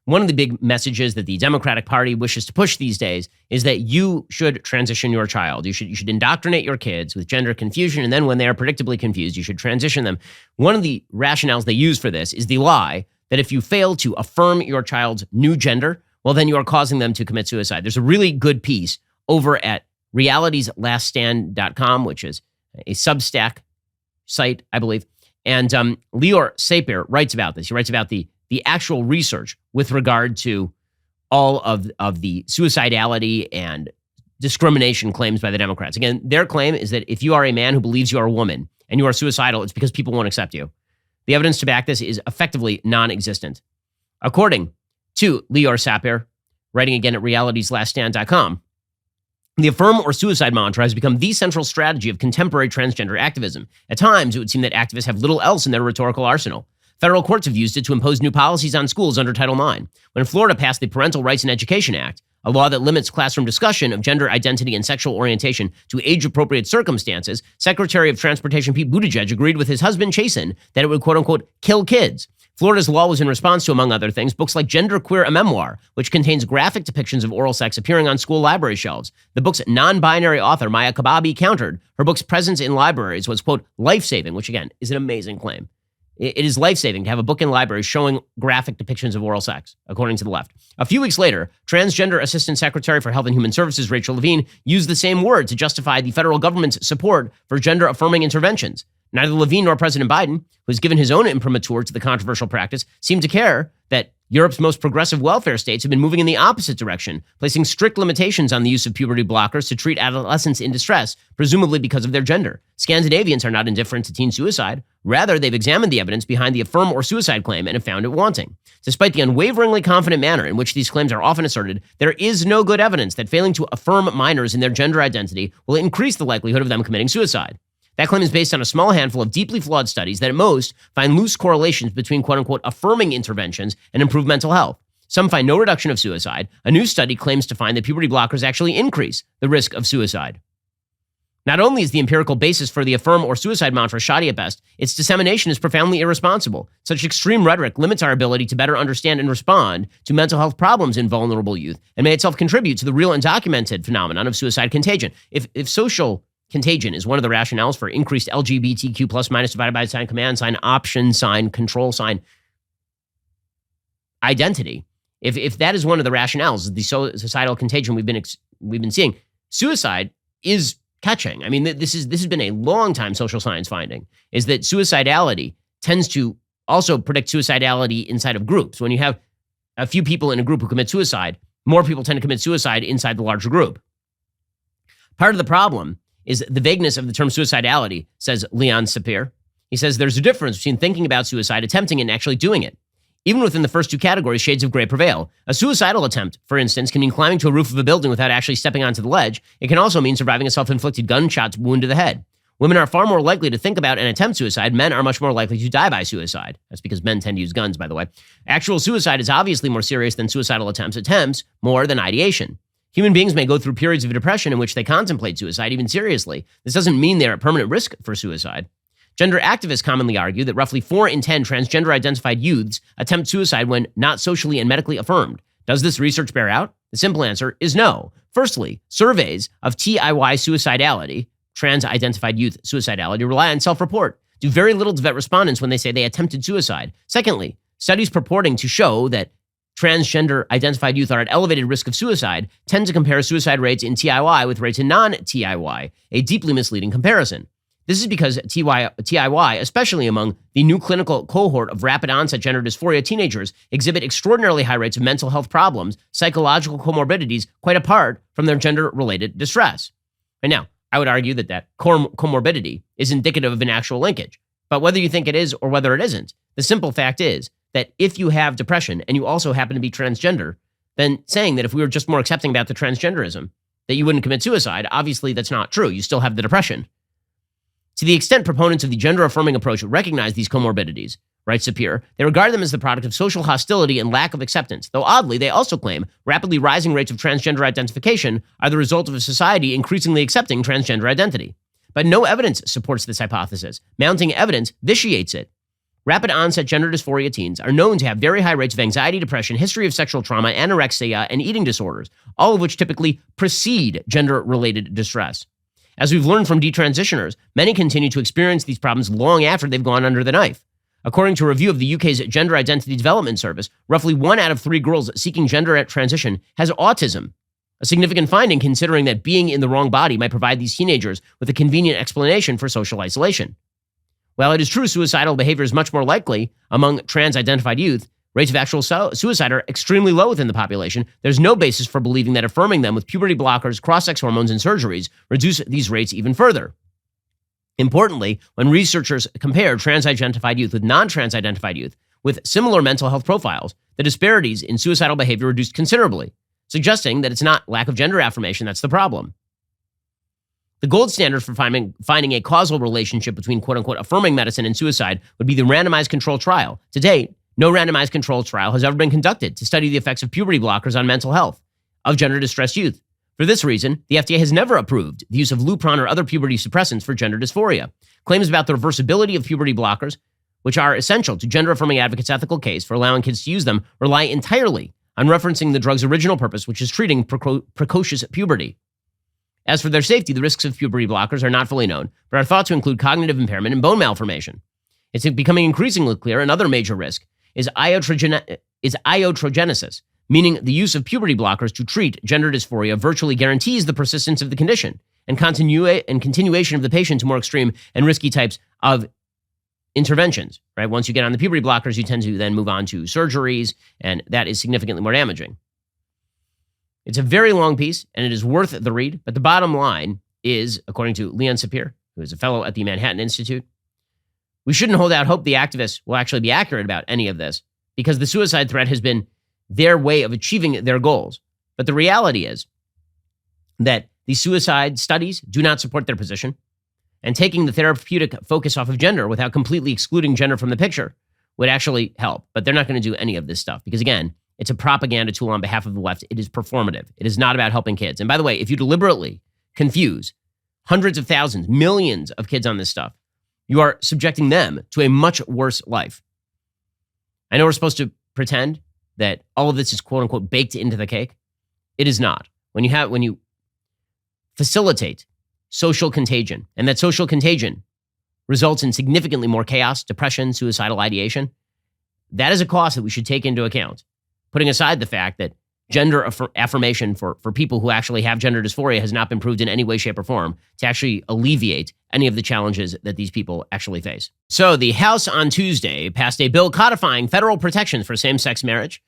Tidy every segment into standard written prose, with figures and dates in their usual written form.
one of the big messages that the Democratic Party wishes to push these days is that you should transition your child. You should indoctrinate your kids with gender confusion, and then when they are predictably confused, you should transition them. One of the rationales they use for this is the lie that if you fail to affirm your child's new gender, well, then you are causing them to commit suicide. There's a really good piece over at realitieslaststand.com, which is a Substack site, I believe. And Lior Shapiro writes about this. He writes about the actual research with regard to all of the suicidality and discrimination claims by the Democrats. Again, their claim is that if you are a man who believes you are a woman and you are suicidal, it's because people won't accept you. The evidence to back this is effectively non-existent. According to Lior Shapiro, writing again at realitieslaststand.com, the affirm or suicide mantra has become the central strategy of contemporary transgender activism. At times, it would seem that activists have little else in their rhetorical arsenal. Federal courts have used it to impose new policies on schools under Title IX. When Florida passed the Parental Rights in Education Act, a law that limits classroom discussion of gender identity and sexual orientation to age-appropriate circumstances, Secretary of Transportation Pete Buttigieg agreed with his husband, Chasen, that it would, quote-unquote, kill kids. Florida's law was in response to, among other things, books like Genderqueer, a Memoir, which contains graphic depictions of oral sex appearing on school library shelves. The book's non-binary author, Maya Kababi, countered her book's presence in libraries was, quote, life-saving, which, again, is an amazing claim. It is life-saving to have a book in libraries showing graphic depictions of oral sex, according to the left. A few weeks later, Transgender Assistant Secretary for Health and Human Services, Rachel Levine, used the same word to justify the federal government's support for gender-affirming interventions. Neither Levine nor President Biden, who has given his own imprimatur to the controversial practice, seem to care that Europe's most progressive welfare states have been moving in the opposite direction, placing strict limitations on the use of puberty blockers to treat adolescents in distress, presumably because of their gender. Scandinavians are not indifferent to teen suicide. Rather, they've examined the evidence behind the affirm or suicide claim and have found it wanting. Despite the unwaveringly confident manner in which these claims are often asserted, there is no good evidence that failing to affirm minors in their gender identity will increase the likelihood of them committing suicide. That claim is based on a small handful of deeply flawed studies that at most find loose correlations between quote-unquote affirming interventions and improved mental health. Some find no reduction of suicide. A new study claims to find that puberty blockers actually increase the risk of suicide. Not only is the empirical basis for the affirm or suicide mantra shoddy at best, its dissemination is profoundly irresponsible. Such extreme rhetoric limits our ability to better understand and respond to mental health problems in vulnerable youth and may itself contribute to the real and documented phenomenon of suicide contagion. If social contagion is one of the rationales for increased LGBTQ plus minus divided by sign, command sign, option sign, control sign, identity. If that is one of the rationales, the societal contagion we've been seeing, suicide is catching. I mean, this has been a long time social science finding, is that suicidality tends to also predict suicidality inside of groups. When you have a few people in a group who commit suicide, more people tend to commit suicide inside the larger group. Part of the problem is the vagueness of the term suicidality, says Leon Sapir. He says there's a difference between thinking about suicide, attempting it, and actually doing it. Even within the first two categories, shades of gray prevail. A suicidal attempt, for instance, can mean climbing to a roof of a building without actually stepping onto the ledge. It can also mean surviving a self-inflicted gunshot wound to the head. Women are far more likely to think about and attempt suicide. Men are much more likely to die by suicide. That's because men tend to use guns, by the way. Actual suicide is obviously more serious than suicidal attempts more than ideation. Human beings may go through periods of depression in which they contemplate suicide, even seriously. This doesn't mean they're at permanent risk for suicide. Gender activists commonly argue that roughly 4 in 10 transgender-identified youths attempt suicide when not socially and medically affirmed. Does this research bear out? The simple answer is no. Firstly, surveys of TIY suicidality, trans-identified youth suicidality, rely on self-report, do very little to vet respondents when they say they attempted suicide. Secondly, studies purporting to show that transgender-identified youth are at elevated risk of suicide tend to compare suicide rates in TIY with rates in non-TIY, a deeply misleading comparison. This is because TIY, especially among the new clinical cohort of rapid-onset gender dysphoria teenagers, exhibit extraordinarily high rates of mental health problems, psychological comorbidities, quite apart from their gender-related distress. And now, I would argue that comorbidity is indicative of an actual linkage. But whether you think it is or whether it isn't, the simple fact is that if you have depression and you also happen to be transgender, then saying that if we were just more accepting about the transgenderism, that you wouldn't commit suicide, obviously that's not true. You still have the depression. To the extent proponents of the gender-affirming approach recognize these comorbidities, writes Shapiro, they regard them as the product of social hostility and lack of acceptance, though oddly, they also claim rapidly rising rates of transgender identification are the result of a society increasingly accepting transgender identity. But no evidence supports this hypothesis. Mounting evidence vitiates it. Rapid onset gender dysphoria teens are known to have very high rates of anxiety, depression, history of sexual trauma, anorexia, and eating disorders, all of which typically precede gender-related distress. As we've learned from detransitioners, many continue to experience these problems long after they've gone under the knife. According to a review of the UK's Gender Identity Development Service, roughly 1 out of 3 girls seeking gender at transition has autism, a significant finding considering that being in the wrong body might provide these teenagers with a convenient explanation for social isolation. While it is true suicidal behavior is much more likely among trans-identified youth, rates of actual suicide are extremely low within the population. There's no basis for believing that affirming them with puberty blockers, cross-sex hormones, and surgeries reduce these rates even further. Importantly, when researchers compare trans-identified youth with non-trans-identified youth with similar mental health profiles, the disparities in suicidal behavior reduced considerably, suggesting that it's not lack of gender affirmation that's the problem. The gold standard for finding a causal relationship between quote-unquote affirming medicine and suicide would be the randomized controlled trial. To date, no randomized controlled trial has ever been conducted to study the effects of puberty blockers on mental health of gender-distressed youth. For this reason, the FDA has never approved the use of Lupron or other puberty suppressants for gender dysphoria. Claims about the reversibility of puberty blockers, which are essential to gender-affirming advocates' ethical case for allowing kids to use them, rely entirely on referencing the drug's original purpose, which is treating precocious puberty. As for their safety, the risks of puberty blockers are not fully known, but are thought to include cognitive impairment and bone malformation. It's becoming increasingly clear another major risk is iatrogenesis, meaning the use of puberty blockers to treat gender dysphoria virtually guarantees the persistence of the condition and continuation of the patient to more extreme and risky types of interventions. Right? Once you get on the puberty blockers, you tend to then move on to surgeries, and that is significantly more damaging. It's a very long piece, and it is worth the read, but the bottom line is, according to Leon Shapiro, who is a fellow at the Manhattan Institute, we shouldn't hold out hope the activists will actually be accurate about any of this, because the suicide threat has been their way of achieving their goals. But the reality is that the suicide studies do not support their position, and taking the therapeutic focus off of gender without completely excluding gender from the picture would actually help. But they're not going to do any of this stuff, because again, it's a propaganda tool on behalf of the left. It is performative. It is not about helping kids. And by the way, if you deliberately confuse hundreds of thousands, millions of kids on this stuff, you are subjecting them to a much worse life. I know we're supposed to pretend that all of this is quote unquote baked into the cake. It is not. When you facilitate social contagion, and that social contagion results in significantly more chaos, depression, suicidal ideation, that is a cost that we should take into account. Putting aside the fact that gender affirmation for people who actually have gender dysphoria has not been proved in any way, shape, or form to actually alleviate any of the challenges that these people actually face. So the House on Tuesday passed a bill codifying federal protections for same-sex marriage.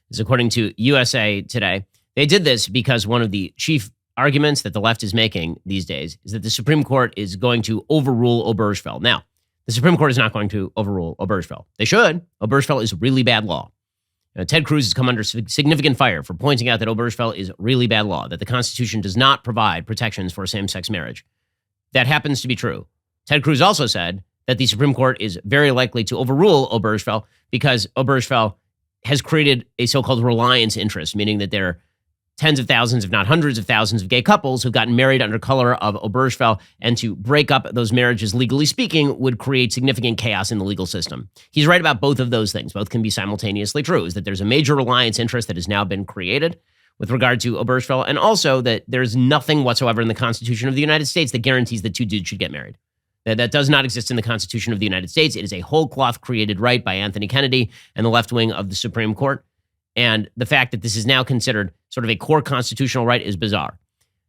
This is according to USA Today. They did this because one of the chief arguments that the left is making these days is that the Supreme Court is going to overrule Obergefell. Now, the Supreme Court is not going to overrule Obergefell. They should. Obergefell is really bad law. Ted Cruz has come under significant fire for pointing out that Obergefell is really bad law, that the Constitution does not provide protections for same-sex marriage. That happens to be true. Ted Cruz also said that the Supreme Court is very likely to overrule Obergefell because Obergefell has created a so-called reliance interest, meaning that there are tens of thousands, if not hundreds of thousands of gay couples who've gotten married under color of Obergefell, and to break up those marriages, legally speaking, would create significant chaos in the legal system. He's right about both of those things. Both can be simultaneously true, is that there's a major reliance interest that has now been created with regard to Obergefell, and also that there's nothing whatsoever in the Constitution of the United States that guarantees that two dudes should get married. That does not exist in the Constitution of the United States. It is a whole cloth created right by Anthony Kennedy and the left wing of the Supreme Court. And the fact that this is now considered sort of a core constitutional right is bizarre.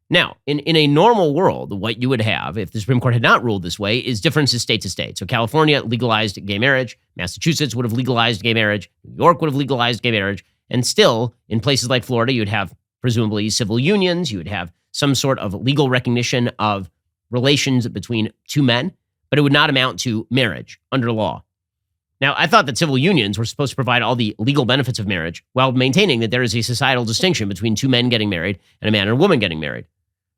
Now, in a normal world, what you would have if the Supreme Court had not ruled this way is differences state to state. So California legalized gay marriage. Massachusetts would have legalized gay marriage. New York would have legalized gay marriage. And still, in places like Florida, you would have presumably civil unions. You would have some sort of legal recognition of relations between two men, but it would not amount to marriage under law. Now, I thought that civil unions were supposed to provide all the legal benefits of marriage while maintaining that there is a societal distinction between two men getting married and a man and a woman getting married.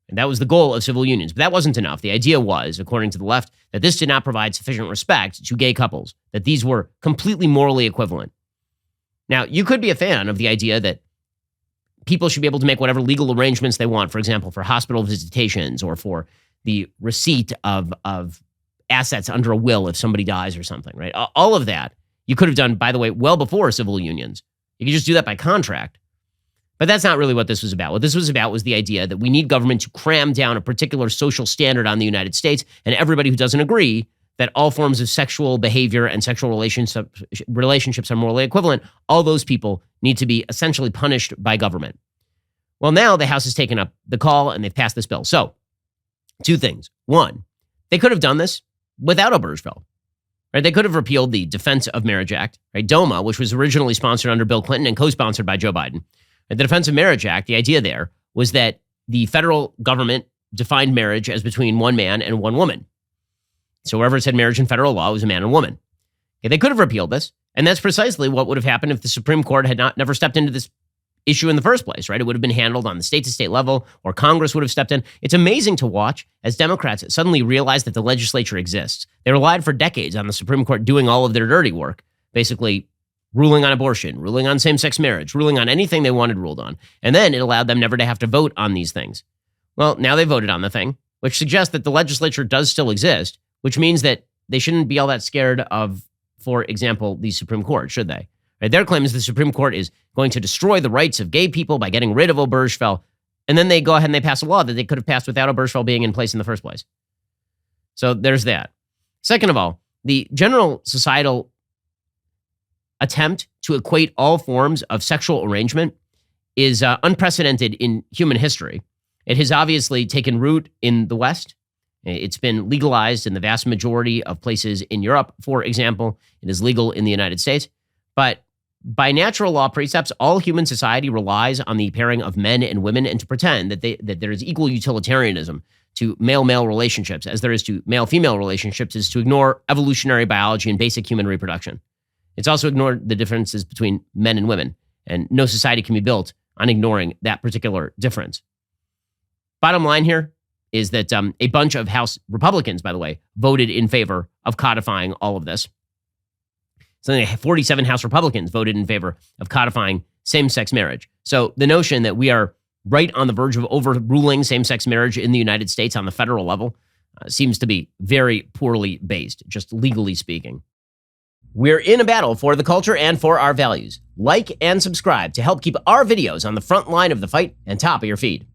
And that was the goal of civil unions. But that wasn't enough. The idea was, according to the left, that this did not provide sufficient respect to gay couples, that these were completely morally equivalent. Now, you could be a fan of the idea that people should be able to make whatever legal arrangements they want, for example, for hospital visitations or for the receipt of assets under a will if somebody dies or something, right? All of that you could have done, by the way, well before civil unions. You could just do that by contract. But that's not really what this was about. What this was about was the idea that we need government to cram down a particular social standard on the United States, and everybody who doesn't agree that all forms of sexual behavior and sexual relationships are morally equivalent, all those people need to be essentially punished by government. Well, now the House has taken up the call and they've passed this bill. So, two things. One, they could have done this without Obergefell. Right? They could have repealed the Defense of Marriage Act, right? DOMA, which was originally sponsored under Bill Clinton and co-sponsored by Joe Biden. And the Defense of Marriage Act, the idea there was that the federal government defined marriage as between one man and one woman. So wherever it said marriage in federal law, it was a man and woman. Okay, they could have repealed this, and that's precisely what would have happened if the Supreme Court had never stepped into this issue in the first place, right? It would have been handled on the state-to-state level, or Congress would have stepped in. It's amazing to watch as Democrats suddenly realize that the legislature exists. They relied for decades on the Supreme Court doing all of their dirty work, basically ruling on abortion, ruling on same-sex marriage, ruling on anything they wanted ruled on. And then it allowed them never to have to vote on these things. Well, now they voted on the thing, which suggests that the legislature does still exist, which means that they shouldn't be all that scared of, for example, the Supreme Court, should they? Right? Their claim is the Supreme Court is going to destroy the rights of gay people by getting rid of Obergefell, and then they go ahead and they pass a law that they could have passed without Obergefell being in place in the first place. So there's that. Second of all, the general societal attempt to equate all forms of sexual arrangement is unprecedented in human history. It has obviously taken root in the West. It's been legalized in the vast majority of places in Europe, for example. It is legal in the United States. But by natural law precepts, all human society relies on the pairing of men and women, and to pretend that there is equal utilitarianism to male-male relationships as there is to male-female relationships is to ignore evolutionary biology and basic human reproduction. It's also ignored the differences between men and women, and no society can be built on ignoring that particular difference. Bottom line here is that a bunch of House Republicans, by the way, voted in favor of codifying all of this. Something like 47 House Republicans voted in favor of codifying same-sex marriage. So the notion that we are right on the verge of overruling same-sex marriage in the United States on the federal level seems to be very poorly based, just legally speaking. We're in a battle for the culture and for our values. Like and subscribe to help keep our videos on the front line of the fight and top of your feed.